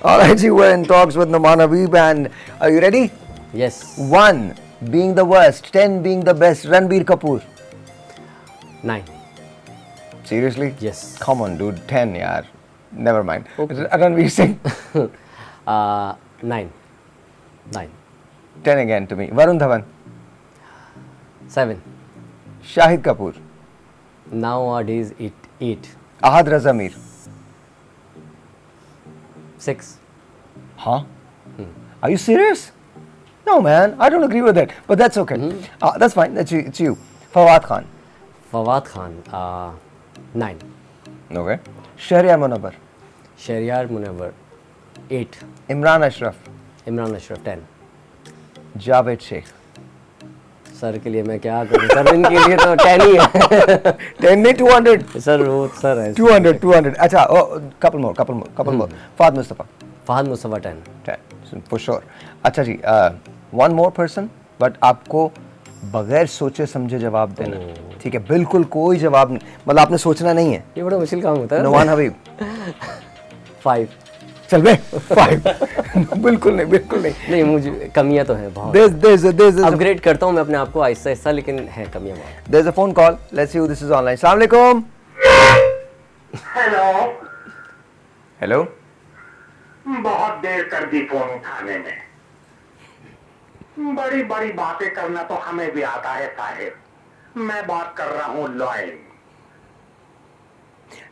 All right, जी, we're in talks with Noman Habib, and are you ready? Yes. 1 being the worst, 10 being the best. Ranbir Kapoor. 9. Seriously? Yes. Come on, dude. 10, yaar. Never mind. Okay. Ranveer Singh. 9. 9. 10 again to me. Varun Dhawan. 7. Shahid Kapoor. Nowadays 8. Ahad Raza Mir. 6. Huh? Are you serious? No, man. I don't agree with that. But that's okay. That's fine. It's you. Fawad Khan. Fawad Khan. 9. Okay. Shahryar Munawwar. Shahryar Munawwar. 8. Imran Ashraf. Imran Ashraf 10. Javed Sheikh. Sir के लिए मैं क्या करूं sir, इनके लिए तो 10 ही है. 10 नहीं 200. सर वो सर है 200. अच्छा, couple more. Fahad Mustafa. Fahad Mustafa 10. 10 for sure. अच्छा जी, one more person, but आपको बगैर सोचे समझे जवाब देना. ठीक है, बिल्कुल कोई जवाब नहीं, मतलब आपने सोचना नहीं है. ये बड़ा मुश्किल काम होता है. नोमान हबीब. 5. चल बे 5. बिल्कुल नहीं. नहीं, मुझे कमियां तो हैं बहुत. There's अपग्रेड करता हूं मैं अपने आप को आहिस्ता आहिस्ता, लेकिन है कमियां बहुत. there's a phone call. Let's see who this is online. Assalamu alaikum. Hello, Hello. बहुत देर कर दी फोन उठाने में. बड़ी बड़ी बातें करना तो हमें भी आता है साहिब. मैं बात कर रहा हूँ लॉयल.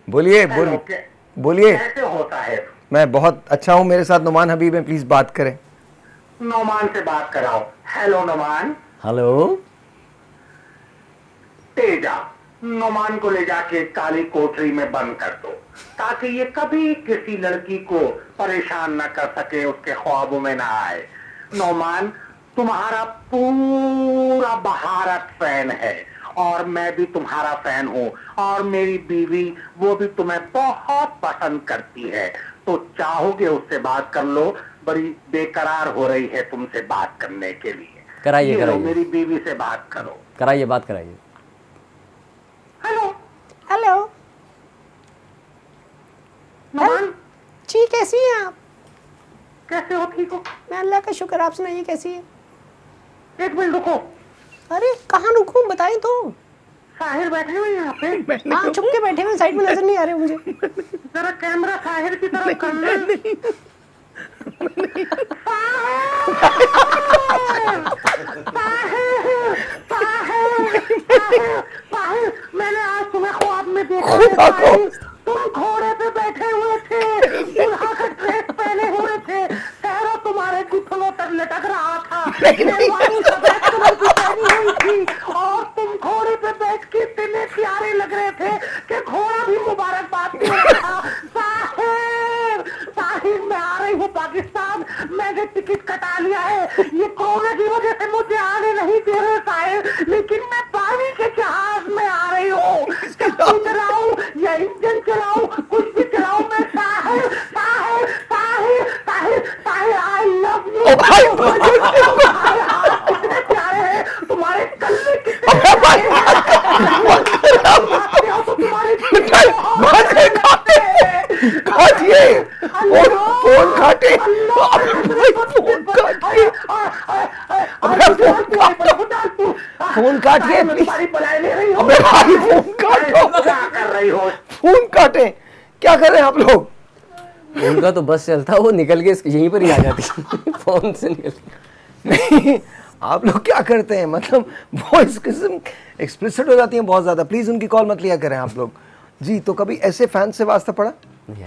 बोलिए. बोलिए. कैसे होता है? मैं बहुत अच्छा हूँ, मेरे साथ नोमान हबीब है, प्लीज बात करें. नोमान से बात कराओ. हेलो नोमान. हेलो. तेजा, नोमान को ले जाके काली कोठरी में बंद कर दो, ताकि ये कभी किसी लड़की को परेशान न कर सके, उसके ख्वाबों में ना आए. नोमान तुम्हारा पूरा भारत फैन है, और मैं भी तुम्हारा फैन हूँ, और मेरी बीवी वो भी तुम्हें बहुत पसंद करती है. तो चाहोगे उससे बात कर लो. बड़ी बेकरार हो रही है तुमसे बात करने के लिए. कराइए. मेरी बीवी से बात करो. बात कराइए. हेलो नोमान जी, कैसी हैं आप? कैसे हो? ठीक हो? मैं अल्लाह का शुक्र, आप सुनाइए कैसी है? एक मिनट रुको. अरे कहाँ रुकूं, बताइए तो. साहिर बैठे हुए यहाँ पे. हाँ, छुप के बैठे हुए, साइड में नजर नहीं आ रहे मुझे. जरा कैमरा साहिर की तरफ करना. साहिर, मैंने आज तुम्हें ख्वाब में देखा है. तुम घोड़े पे बैठे हुए थे, दुल्हा का ड्रेस पहने हुए थे, चेहरा तुम्हारे घुटनों तक लटक रहा था, शेरवानी सफेद कलर की पहनी हुई थी, और तुम घोड़े पे बैठ के इतने प्यारे लग रहे थे कि घोड़ा भी मुबारकबाद दे रहा था. साहिर, मैं आ रही हूँ पाकिस्तान. मैंने टिकट कटा लिया है. ये कोरोना की वजह से मुझे आने नहीं दे रहे साहिर, लेकिन मैं पानी के जहाज में आ रही हूँ. कश्ती चलाऊं या इंजन चलाऊं, कुछ भी चलाऊं, मैं साहिर. I love you. कितने प्यारे हैं तुम्हारे कल्ले, कितने प्यारे हैं. तो तुम्हारे फोन काटे. फोन काटिए. फोन काटे. क्या कर रहे हैं आप लोग? उनका तो बस चलता, वो निकल के यहीं पर ही आ जाती. फोन से निकल के. नहीं, आप लोग क्या करते हैं, मतलब वॉइस किस्म एक्सप्लिसिट हो जाती है बहुत ज्यादा. प्लीज उनकी कॉल मत लिया करें आप लोग जी. तो कभी ऐसे फैन से वास्ता पड़ा?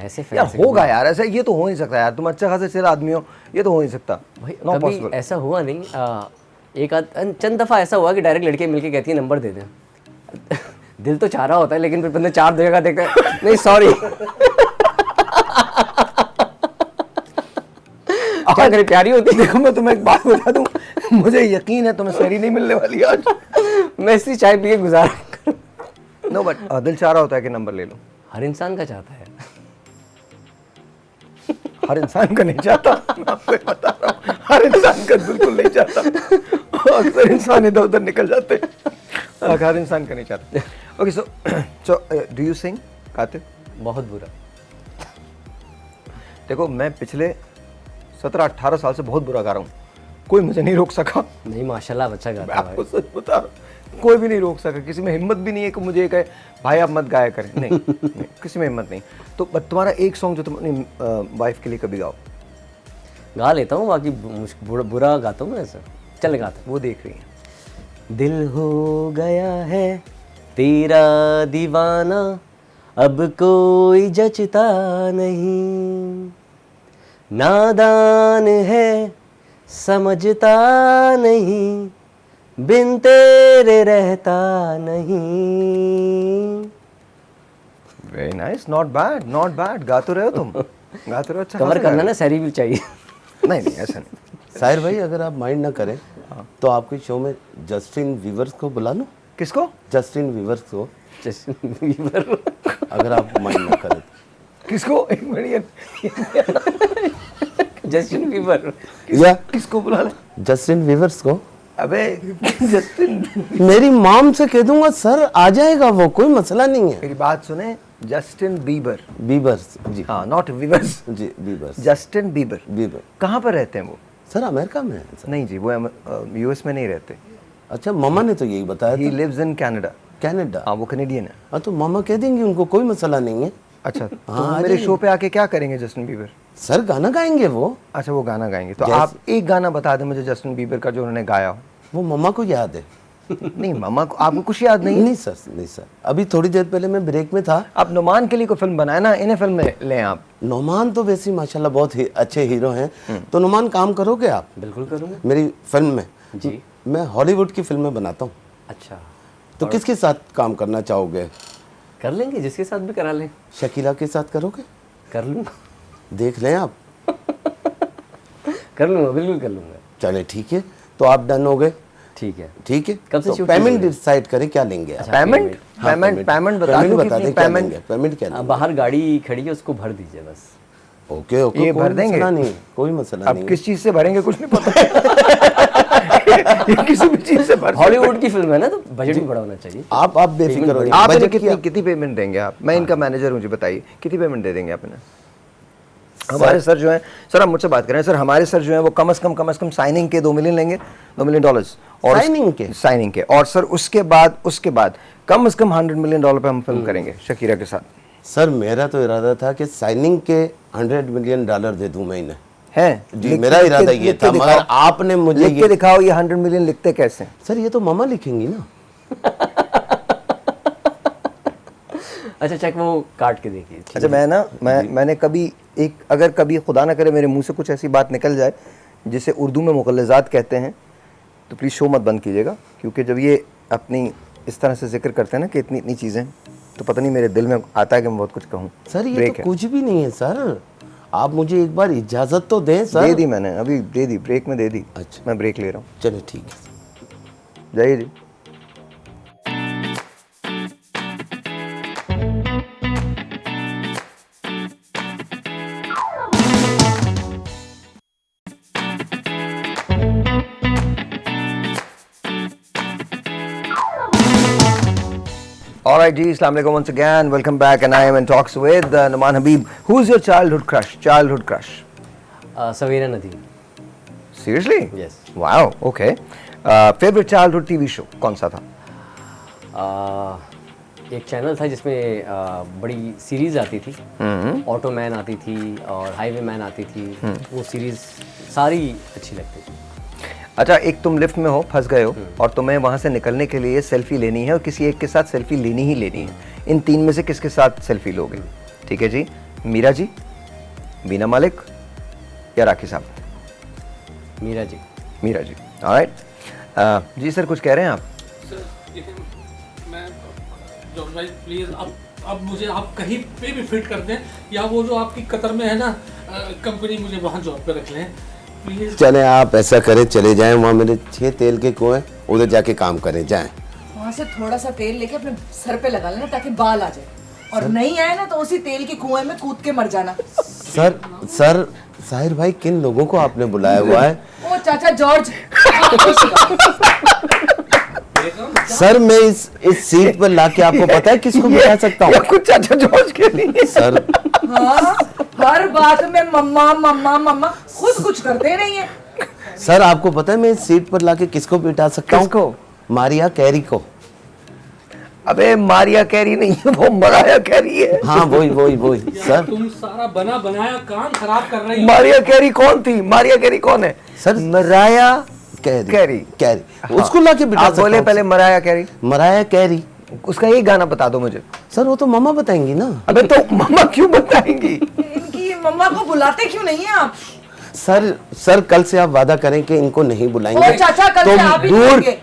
ऐसे यार होगा यार, ऐसा ये तो हो नहीं सकता यार. तुम अच्छा खासा चेहरा आदमी हो, ये तो हो नहीं सकता. कभी पॉसिबल. ऐसा हुआ नहीं. एक चंद दफा ऐसा हुआ कि डायरेक्ट लड़के मिलके कहती है नंबर दे दें. दिल तो चाह रहा होता है, लेकिन फिर बंदा 4 जगह देखता है, नहीं सॉरी. क्या करे, प्यारी होती. देखो मैं तुम्हें एक बात बता दूं, मुझे यकीन है तुम्हें सैरी नहीं मिलने वाली आज. मैं इसी चाय पी के गुजारा. नो बट दिल चाह रहा होता है कि नंबर ले लो. हर इंसान का चाहता है. हर इंसान का नहीं चाहता, मैं आपको बता रहा हूँ. हर इंसान का बिल्कुल नहीं चाहता. अक्सर इंसान इधर उधर निकल जाते हैं. हर इंसान का नहीं चाहता. Okay, so do you sing? गाते? बहुत बुरा. देखो मैं पिछले 17-18 साल से बहुत बुरा गा रहा हूँ, कोई मुझे नहीं रोक सका। नहीं माशाल्लाह अच्छा मैं गाता है आपको सच बता रहा हूँ, कोई भी नहीं रोक सका। किसी में हिम्मत भी नहीं है कि मुझे ये कहे भाई आप मत गाया करें, नहीं, नहीं किसी में हिम्मत नहीं। तो तुम्हारा एक सॉन्ग जो तुम अपनी वाइफ के लिए कभी गाओ। गा लेता हूँ, बाकी बुरा गाता हूँ मैं ऐसा। चल गाता हूँ। वो देख रही है। दिल हो गया है तेरा दीवाना, अब कोई जचता नहीं, नादान है समझता नहीं, बिन तेरे रहता नहीं। Very nice, not bad, not bad. गा तो रहे हो तुम, गा तो रहे हो, अच्छा कवर खासा गा करना रहे ना, सैरी भी चाहिए। हो। नहीं नहीं ऐसा नहीं। साहिर भाई अगर आप माइंड ना करें तो आपके शो में जस्टिन वीवर्स को बुला लो। किसको? जस्टिन वीवर्स को, जस्टिन बीबर। अगर आप माइंड ना करें तो। किसको? एक मिनट, जस्टिन बीबर। या किसको बुला ले? जस्टिन वीवर्स को अबे जस्टिन, मेरी मॉम से कह दूंगा सर आ जाएगा वो, कोई मसला नहीं है। मेरी बात सुने, जस्टिन बीबर। बीबर्स जी, हाँ, नॉट वीवर्स, जी बीबर्स, जस्टिन बीबर। बीबर। कहाँ पर रहते हैं वो? सर अमेरिका में है सर। नहीं जी, वो यूएस में नहीं रहते। अच्छा मामा ने तो यही बताया ही था। Lives in Canada. कनाडा। हाँ, वो कनेडियन है। हाँ तो मामा कह देंगे उनको, कोई मसला नहीं है। अच्छा, तो हाँ, वो आ मेरे जाइए। शो पे आके क्या करेंगे जस्टिन बीबर? सर गाना गाएंगे वो। अच्छा, वो गाना गाएंगे। तो जैसे- आप एक गाना बता दें मुझे जस्टिन बीबर का जो उन्होंने गाया हो। वो मामा को याद है। नहीं, मामा को आपको कुछ याद नहीं है? नहीं सर, नहीं सर, अभी थोड़ी देर पहले मैं ब्रेक में था। आप नुमान के लिए कोई फिल्म बनाए ना, इन्हें फिल्म में लें आप। नुमान तो वैसे ही माशाल्लाह बहुत ही अच्छे हीरो हैं। तो नुमान काम करोगे आप बिल्कुल करूँगा मेरी फिल्म में? जी। मैं हॉलीवुड की फिल्में बनाता हूँ, अच्छा, तो किसके साथ काम करना चाहोगे? कर लेंगे, जिसके साथ भी करा लें। शकीला के साथ करोगे? कर लूँगा, देख लें आप। कर लूँगा, बिल्कुल कर लूँगा। चले ठीक है, तो आप डन हो गए। ठीक है। ठीक है, कब से तो shoot पेमेंट शुरू होगी? डिसाइड करें क्या लेंगे आप? पेमेंट? हाँ, पेमेंट बता दो, बता कितनी दें क्या पेमेंट? लेंगे, पेमेंट क्या लेंगे? बाहर गाड़ी खड़ी है, उसको भर दीजिए बस। ओके ओके, ये कोई भर देंगे? मसला नहीं, कोई मसला अब नहीं। किस चीज से भरेंगे कुछ नहीं पता। ये किसी भी चीज से भर। हॉलीवुड की फिल्म है ना, तो बजट भी बड़ा होना चाहिए। आप बेफिक्र हो, आप इन्हें बजट की कितनी कितनी पेमेंट देंगे आप? मैं इनका मैनेजर हूँ जी, बताइए कितनी पेमेंट दे देंगे आप इन्हें? हमारे सर जो हैं, सर आप मुझसे बात करें सर, हमारे सर जो हैं वो कम से कम साइनिंग के $2 मिलियन लेंगे, $2 मिलियन और साइनिंग के, और सर उसके बाद कम से कम $100 मिलियन पे हम फिल्म करेंगे शकीरा के साथ। सर मेरा तो इरादा था कि साइनिंग के $100 मिलियन दे दूं मैं इन्हें। हैं जी, मेरा इरादा ये था, मगर आपने मुझे लिख के दिखाओ ये 100 मिलियन लिखते कैसे? सर ये तो मामा लिखेंगी ना। अच्छा, चेक वो काट के देखिए। अच्छा, मैंने कभी अगर कभी खुदा ना करे मेरे मुंह से कुछ ऐसी बात निकल जाए जिसे उर्दू में मुगल्लज़ात कहते हैं, तो प्लीज़ शो मत बंद कीजिएगा, क्योंकि जब ये अपनी इस तरह से जिक्र करते हैं ना कि इतनी इतनी चीज़ें, तो पता नहीं मेरे दिल में आता है कि मैं बहुत कुछ कहूँ। सर ये ब्रेक तो है। कुछ भी नहीं है सर, आप मुझे एक बार इजाजत तो दें सर। दे दी मैंने, अभी दे दी, ब्रेक में दे दी। अच्छा। मैं ब्रेक ले रहा हूँ, चलो ठीक है। जाइए जी। Alright ji, Assalamu alaikum once again. Welcome back, and I am in talks with Numan Habib. Who's your childhood crush? सवेरा नदी। Seriously? Yes. Wow. Okay. Favorite childhood TV show कौन सा था? एक चैनल था जिसमें बड़ी सीरीज आती थी, ऑटो मैन आती थी और हाईवे मैन आती थी। वो सीरीज सारी अच्छी लगती थी। अच्छा, एक तुम लिफ्ट में हो, फंस गए हो, और तुम्हें वहां से निकलने के लिए सेल्फी लेनी है और किसी एक के साथ सेल्फी लेनी ही लेनी है। इन तीन में से किसके साथ सेल्फी लोगे? ठीक है जी, मीरा जी, बीना मालिक या राखी साहब? मीरा जी। मीरा जी। ऑलराइट जी सर, कुछ कह रहे हैं आप? सर लेकिन मैं जॉर्ज भाई प्लीज़ अब मुझे आप कहीं पे भी फिट कर दें, या वो जो आपकी कतर में है ना कंपनी, मुझे वहाँ जॉब पे रख लें प्लीज़। चले आप ऐसा करें, चले जाएं, वहाँ मेरे 6 तेल के कुएं, उधर जाके काम करें, जाएं। वहाँ से थोड़ा सा तेल लेके अपने सर पे लगा लेना ताकि बाल आ जाए, और नहीं आए ना तो उसी तेल के कुएं में कूद के मर जाना। सर साहिर भाई, किन लोगों को आपने बुलाया हुआ है? ओ चाचा जॉर्ज। सर मैं इस सीट पर लाके आपको पता है किसको बिठा सकता हूँ? कुछ चाचा जॉर्ज के लिए सर हाँ, हर बात में मम्मा मम्मा मम्मा, खुद कुछ करते नहीं है। सर आपको पता है मैं इस सीट पर लाके किसको बिठा सकता हूँ? किसको? मारिया कैरी को। अबे मारिया कैरी नहीं है, वो मराया कैरी है। हाँ वही यार सर। तुम सारा बना बनाया काम खराब कर रही हो। मारिया कैरी कौन थी? मारिया कैरी कौन है? Sir Mariah Carey Carey. Carey उसको लाके बिठा आप सकता बोले हूँ। पहले मराया कैरी, मराया कैरी। उसका एक गाना बता दो मुझे। सर वो तो मम्मा बताएंगी ना। अबे तो मम्मा क्यों बताएंगी? इनकी मम्मा को बुलाते क्यों नहीं है आप? सर कल से आप वादा करें कि इनको नहीं ओ बुलाएंगे। चाचा, कल तो से आप ही दूर बुलाएंगे।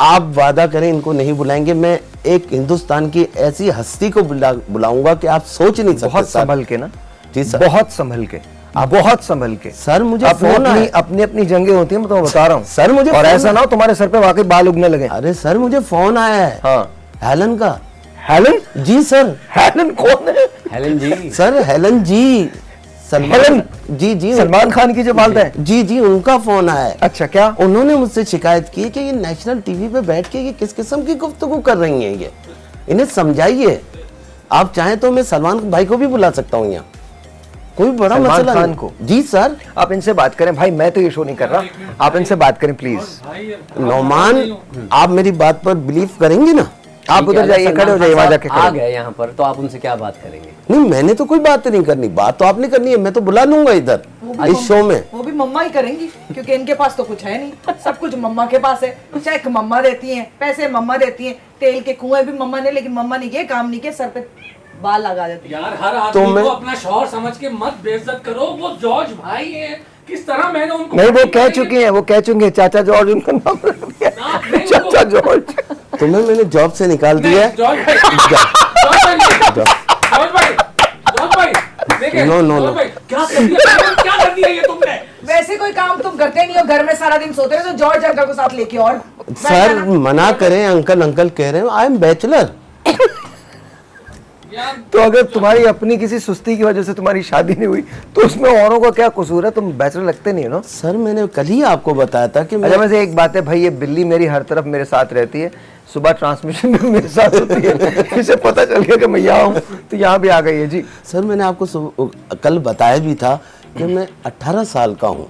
आप वादा करें इनको नहीं बुलाएंगे। मैं एक हिंदुस्तान की ऐसी हस्ती को बुलाऊंगा कि आप सोच नहीं सकते। बहुत सर। संभल के ना जी सर। बहुत संभल के, बहुत संभल के। सर मुझे अपनी फोन अपनी आया। अपनी अपनी जंगे होती हैं, मैं तो बता रहा हूँ सर मुझे और फोन ऐसा ना हो तुम्हारे सर पे वाकई बाल उगने लगे। अरे सर मुझे फोन आया है। हाँ। हेलन का। हेलन? जी सर। हेलन कौन है? हेलन जी, सर हेलन जी। हेलन? जी सलमान खान की जो वालदा है? जी उनका फोन आया है। अच्छा, क्या? उन्होंने मुझसे शिकायत की कि ये नेशनल टीवी पे बैठ के ये किस किस्म की गुफ्तगू कर रही हैं। ये इन्हें समझाइए। आप चाहें तो मैं सलमान भाई को भी बुला सकता हूँ यहाँ, कोई बड़ा सलमान मसला खान नहीं। को? जी सर। आप इनसे बात करें भाई, मैं तो ये शो नहीं कर रहा, आप इनसे बात करें प्लीज। भाई नौमान आप मेरी बात पर बिलीव करेंगे ना? आप उधर जाइए, खड़े हो जाइए, वहां जाके आ खड़े। गए यहाँ पर तो आप उनसे क्या बात करेंगे? नहीं मैंने तो कोई बात नहीं करनी, बात तो आपने करनी है। मैं तो बुला लूंगा इधर इस शो में। वो भी मम्मा ही करेंगी, क्योंकि इनके पास तो कुछ है नहीं, सब कुछ मम्मा के पास है। चेक मम्मा देती हैं, पैसे मम्मा देती हैं, तेल के कुएं भी मम्मा ने, लेकिन मम्मा ने ये काम नहीं किया, सर पे बाल लगा देती है। यार हर आदमी को अपना शौहर समझ के मत बेइज्जत करो। वो जॉर्ज भाई है, किस तरह मैंने उनको नहीं वो कह चुके हैं, वो कह चुके हैं, चाचा जॉर्ज उनका नाम रख दिया। नहीं, चाचा जॉर्ज। तुम्हें मैंने जॉब से निकाल दिया है। जॉर्ज भाई, जॉर्ज भाई, जॉर्ज भाई, जॉर्ज भाई, देखें, नो, नो, जॉर्ज नो। भाई, क्या कर दिया? क्या कर दिया ये तुमने? वैसे कोई काम तुम करते नहीं हो, घर में सारा दिन सोते हो, तो जॉर्ज अंकल को साथ लेके और सर मना करें, अंकल अंकल कह रहे हैं। I am bachelor. यार तो अगर तुम्हारी अपनी किसी सुस्ती की वजह से तुम्हारी शादी नहीं हुई तो उसमें औरों का क्या कसूर है? तुम बैचलर लगते नहीं हो ना। सर मैंने कल ही आपको बताया था कि अच्छा वैसे एक बात है भाई, ये बिल्ली मेरी हर तरफ मेरे साथ रहती है, सुबह ट्रांसमिशन में मेरे साथ होती है। इसे पता चल गया कि मैं यहाँ हूँ तो यहाँ भी आ गई है जी। सर मैंने आपको कल बताया भी था कि मैं 18 साल का हूँ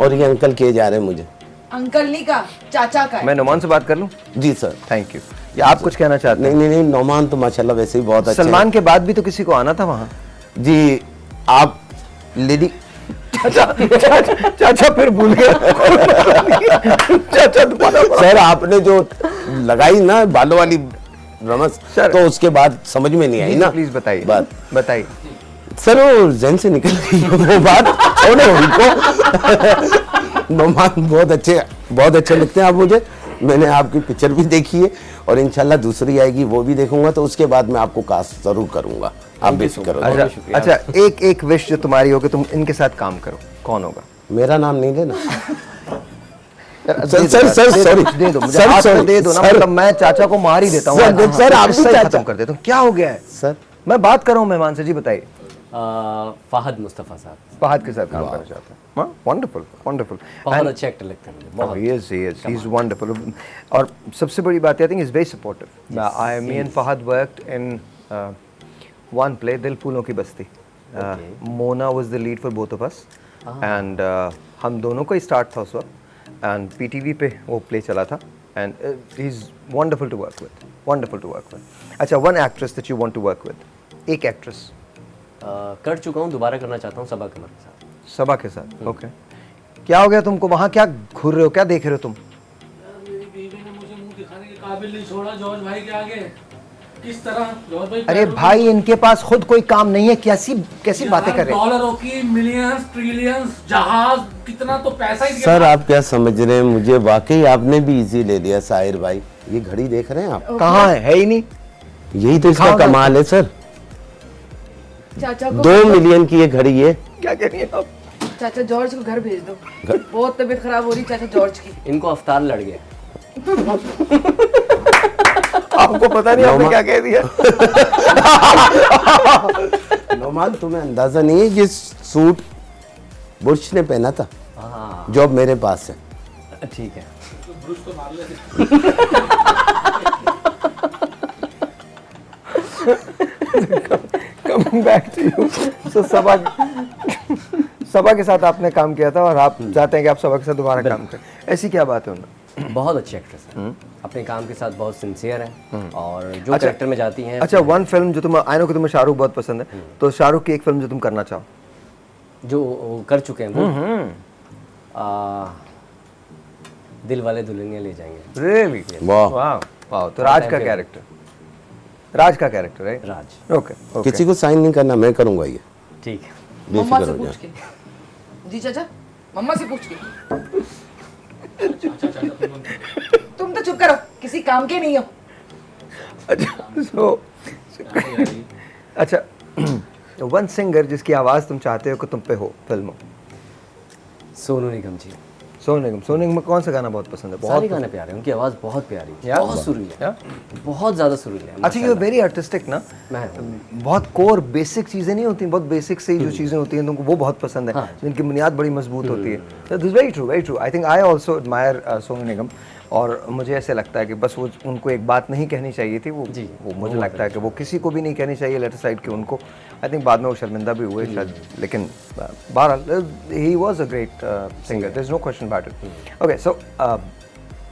और ये अंकल किए जा रहे हैं मुझे। अंकल नहीं का, चाचा का है। मैं नुमान से बात कर लूँ? जी सर। Thank you. या आप कुछ कहना चाहते हैं? नहीं नौमान तो माशाल्लाह वैसे ही बहुत अच्छे हैं। सलमान के बाद भी तो किसी को आना था वहाँ। जी आप लेडी चाचा फिर भूल गया। चाचा दोबारा सर आपने जो लगाई ना बालों वाली रमस, सर। तो उसके बाद समझ में नहीं आई ना। प्लीज बताइए, बात बताइए। सर वो जहन से निकल गई वो बात, छोड़ो उनको। नौमान बहुत अच्छे लगते हैं आप मुझे। मैंने आपकी पिक्चर भी देखी है और इंशाल्लाह दूसरी आएगी वो भी देखूंगा, तो उसके बाद मैं आपको कास्ट जरूर करूंगा। आप बेफिक्र हो जाइए। अच्छा एक विश जो तुम्हारी हो कि तुम इनके साथ काम करो, कौन होगा? मेरा नाम नहीं लेना। सर सॉरी दे दो मुझे, सर, हाथ तो sorry, दे दो ना, सर। मतलब मैं चाचा को मार ही देता हूँ। सर, आप भी किस्सा ही चाचा। खत्म कर देता हूँ। क्या हो गया है? सर मैं बात कर रहा हूँ मेहमान से, जी बताइए। फहद मुस्तफ़ा साहब फहद के साथ काम करना चाहता हूँ। Wonderful wonderful. बहुत अच्छे एक्टर लगते हैं मुझे, बहुत। he is wonderful। और सबसे बड़ी बात है, I think he's very supportive. Me and Fahad worked in one play, दिल फूलों की बस्ती। Mona was the lead for both of us, and हम दोनों का ही स्टार्ट था उस वक्त, and PTV पे वो प्ले चला था, and he's wonderful to work with, wonderful to work with। अच्छा, one actress that you want to work with, एक एक्ट्रेस। कर चुका हूँ, दोबारा करना चाहता हूँ सबा कमर के साथ। सबा के साथ, ओके। क्या हो गया तुमको वहाँ? क्या घूर रहे हो, क्या देख रहे हो तुम? मेरी बीवी ने मुझे मुंह दिखाने के काबिल नहीं छोड़ा जॉर्ज भाई के आगे। किस तरह जॉर्ज भाई? अरे भाई इनके पास खुद कोई काम नहीं है, कैसी बातें कर रहे हैं? डॉलरों की मिलियंस ट्रिलियंस जहाज, कितना तो पैसा ही सर आप क्या समझ रहे हैं मुझे? वाकई आपने भी इजी ले लिया साहिर भाई। ये घड़ी देख रहे हैं आप? कहाँ है ही नहीं। यही तो इसका कमाल है सर। चाचा को 2 मिलियन की ये घड़ी है। क्या कह रही हैं आप? चाचा जॉर्ज को घर भेज दो, बहुत तबीयत खराब हो रही चाचा जॉर्ज की। इनको अफ्तार लड़ गया। आपको पता नहीं आपने क्या कह दिया? नौमान तुम्हें अंदाजा नहीं है, ये सूट बुर्श ने पहना था जॉब मेरे पास है। ठीक है। ब्रुश तो मार ले। Coming back So, सबा के साथ आपने काम किया था और आप चाहते हैं कि आप सबा के साथ दोबारा काम करें, ऐसी क्या बात है उनमें? बहुत अच्छी एक्ट्रेस है, अपने काम के साथ बहुत सिंसियर है और जो कैरेक्टर में जाती हैं। अच्छा, वन फिल्म जो तुम, आई नो कि तुम्हें शाहरुख बहुत पसंद है, तो शाहरुख की एक फिल्म जो तुम करना चाहो? जो वो कर चुके हैं वो दिल वाले दुल्हनिया ले जाएंगे। रियली? वाह वाह वाह। तो राज का कैरेक्टर, राज का कैरेक्टर है? राज। ओके। किसी को साइन नहीं करना, मैं करूंगा ये, ठीक है। मम्मा बेफिक्र से हो पूछ जाए। के जी चाचा, मम्मा से पूछ के। तुम तो चुप करो, किसी काम के नहीं हो। अच्छा, वन सिंगर जिसकी आवाज़ तुम चाहते हो कि तुम पे हो फिल्म? सोनू निगम जी। सोनू निगम। सोनू निगम में कौन सा गाना बहुत पसंद है? सारे गाने प्यारे हैं, उनकी आवाज़ बहुत प्यारी है, Yeah? बहुत सुरीली है, Yeah? बहुत ज़्यादा सुरीली है। अच्छा, ये वेरी आर्टिस्टिक ना, मैं हूँ। बहुत कोर बेसिक चीज़ें नहीं होती, बहुत बेसिक से जो चीज़ें होती हैं तुमको वो बहुत पसंद है, हाँ। जिनकी बुनियाद बड़ी मजबूत होती है। This is very true, very true. I think I also admire Sonu Nigam, और मुझे ऐसे लगता है कि बस वो उनको एक बात नहीं कहनी चाहिए थी, वो जी, मुझे लगता है कि वो किसी को भी नहीं कहनी चाहिए लेटर साइड के उनको। आई थिंक बाद में वो शर्मिंदा भी हुए शायद, लेकिन बहरहाल he was a great singer, there is no question about it. Okay, so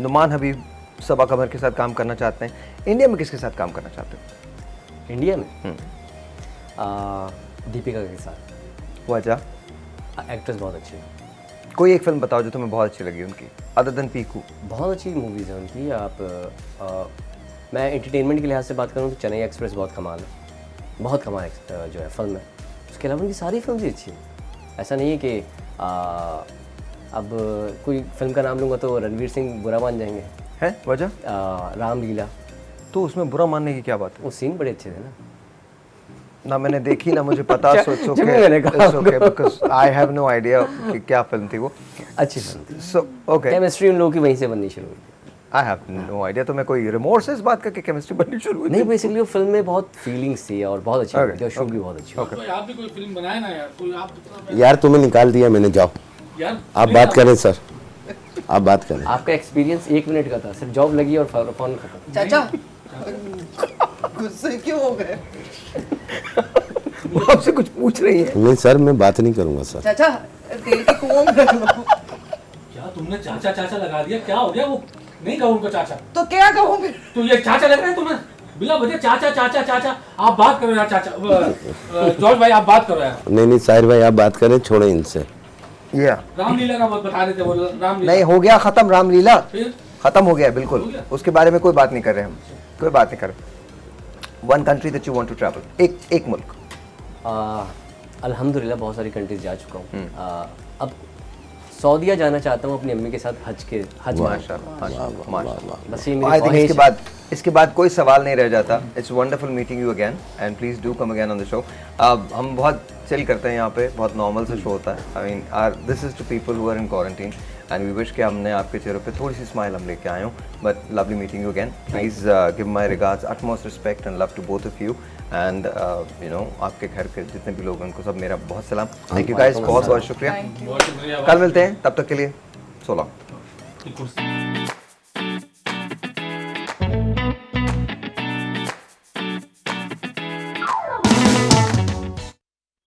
Numan Habib Saba Qamar के साथ काम करना चाहते हैं, इंडिया में किसके साथ काम करना चाहते हो? इंडिया में दीपिका के साथ। वजह? एक्ट्रेस बहुत अच्छी है। कोई एक फिल्म बताओ जो तुम्हें बहुत अच्छी लगी उनकी, अदर देन पीकू। बहुत अच्छी मूवीज़ हैं उनकी। आप मैं एंटरटेनमेंट के लिहाज से बात करूँ तो चेन्नई एक्सप्रेस बहुत कमाल है, बहुत कमाल जो है फिल्म है। उसके अलावा उनकी सारी फिल्म ही अच्छी हैं। ऐसा नहीं है कि अब कोई फिल्म का नाम लूँगा तो रणवीर सिंह बुरा मान जाएंगे। है वजह? रामलीला, तो उसमें बुरा मानने की क्या बात है? वो सीन बड़े अच्छे थे ना। ना मैंने देखी ना मुझे पता, जब मैंने कहा because I have no idea कि क्या फिल्म थी वो। अच्छी फिल्म थी। सो ओके, केमिस्ट्री उन लोगों की वहीं से बननी शुरू हुई। I have no idea. तो मैं कोई रिमोर्स है इस बात का कि केमिस्ट्री बननी शुरू हुई? नहीं, बेसिकली वो फिल्म में बहुत फीलिंग्स थी और बहुत अच्छी Okay, थी और शूट भी बहुत अच्छी। कोई आप भी कोई फिल्म बनाए ना यार, कोई आप इतना यार तुम्हें निकाल दिया मैंने, जाओ यार आप बात करें सर, आप बात करें। आपका एक्सपीरियंस 1 मिनट का था, सिर्फ जॉब लगी और फोन खत्म। चाचा गुस्से क्यों हो गए? वो आपसे कुछ पूछ रही है। नहीं सर, मैं बात नहीं करूंगा सर। चाचा तेल के कुओं में रख लो। क्या तुमने चाचा चाचा लगा दिया, क्या हो गया? वो नहीं कहो उनको चाचा, तो क्या कहूँ फिर? तो ये चाचा लग रहे हैं तुम्हें बिना वजह चाचा चाचा चाचा। आप बात करो यार चाचा, जॉर्ज भाई आप बात करो यार। नहीं साहिर भाई आप बात करें, छोड़े इनसे। या रामलीला का मत बता रहे थे वो, रामलीला नहीं, हो गया खत्म रामलीला, फिर खत्म हो गया बिल्कुल। उसके बारे में कोई बात नहीं कर रहे हम, कोई बात नहीं कर रहे। One country that you want to travel, एक मुल्क। अल्हम्दुलिल्लाह बहुत सारी कंट्रीज जा चुका हूँ। अब सऊदीया जाना चाहता हूँ अपनी अम्मी के साथ हज में। माशाल्लाह। बस ये आई मेरी थिंक ख्वाहिश है। इसके बाद कोई सवाल नहीं रह जाता। It's wonderful meeting you again and please do come again on the show. हम बहुत चिल करते हैं यहाँ पे, बहुत नॉर्मल सा शो होता है। I mean this is to people who are in quarantine and we wish कि हमने आपके चेहरों पे थोड़ी सी स्माइल हम लेके आए हूँ। But lovely meeting you again. Please give my regards, utmost respect and love to both of you and you know आपके घर के जितने भी लोग हैं उनको सब मेरा बहुत सलाम। थैंक यू गाइस, बहुत बहुत शुक्रिया। बहुत शुक्रिया। कल मिलते हैं, तब तक के लिए सो लॉन्ग। कुर्सी